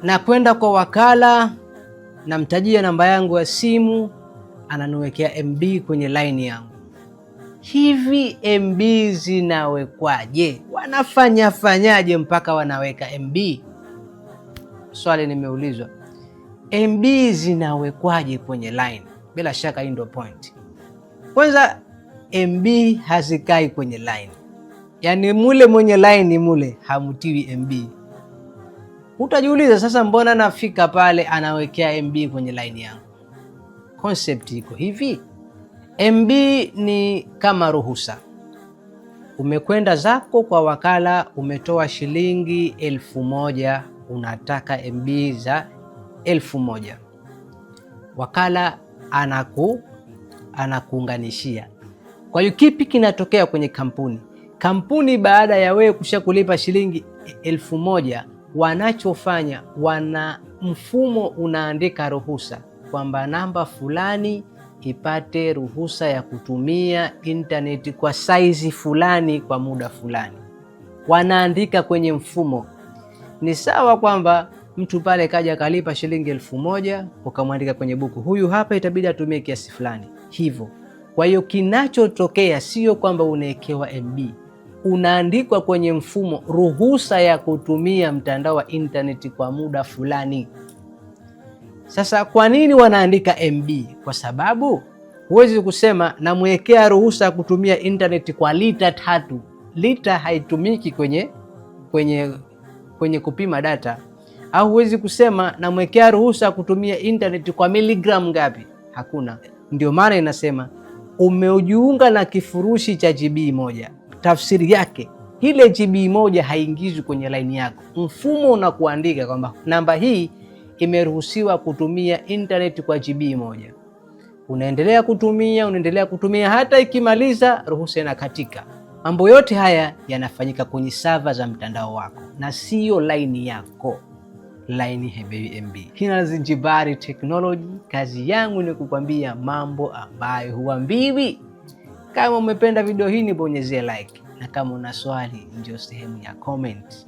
na kwenda kwa wakala, namtajia namba yangu ya simu, ananiwekea MB kwenye line yangu. Hivi MB zinawekwaje? Wanafanyaje mpaka wanaweka MB? Swali nimeulizwa. MB zinawekwaje kwenye line? Bila shaka hii ndio point. Kwanza, MB hazikai kwenye line, yaani mule mwenye line mule hamutiwi MB. Utajiuliza sasa, mbona nafika pale anawekea MB kwenye line yangu? Concept iko hivi. MB ni kama ruhusa. Umekwenda zako kwa wakala, umetoa shilingi 1000, unataka MB za 1000. Wakala anakuunganishia. Kwa hiyo kipi kinatokea kwenye kampuni? Kampuni baada ya wewe kusha kulipa shilingi 1000, wanachofanya, wana mfumo unaandika ruhusa kwamba namba fulani ipate ruhusa ya kutumia intaneti kwa saizi fulani kwa muda fulani. Wanaandika kwenye mfumo. Ni sawa kwamba mtu pale kaja kalipa shilingi 1000, ukamwandika kwenye buku, huyu hapa itabidi atumie kiasi fulani hivyo. Kwa hiyo kinachotokea sio kwamba unawekewa MB, unaandikwa kwenye mfumo ruhusa ya kutumia mtandao wa intaneti kwa muda fulani. Sasa kwa nini wanaandika MB? Kwa sababu huwezi kusema namwekea ruhusa ya kutumia intaneti kwa lita 3. Lita haitumiki kwenye kupima data. Au huwezi kusema namwekea ruhusa ya kutumia intaneti kwa miligram ngapi. Hakuna. Ndio maana inasema umejiunga na kifurushi cha GB 1. Tafsiri yake ile GB 1 haingizwi kwenye line yako. Mfumo unakuandika kwamba namba hii imeruhusiwa kutumia intaneti kwa GB 1. Unaendelea kutumia hata ikimaliza ruhusa inakatika. Mambo yote haya yanafanyika kwenye server za mtandao wako na sio line yako. Line haibei MB. Hina Zinjibari Technology, kazi yangu ni kukwambia mambo ambayo huambiwi. Kama umependa video hii, nibonyezee like, na kama una swali ndio sehemu ya comment.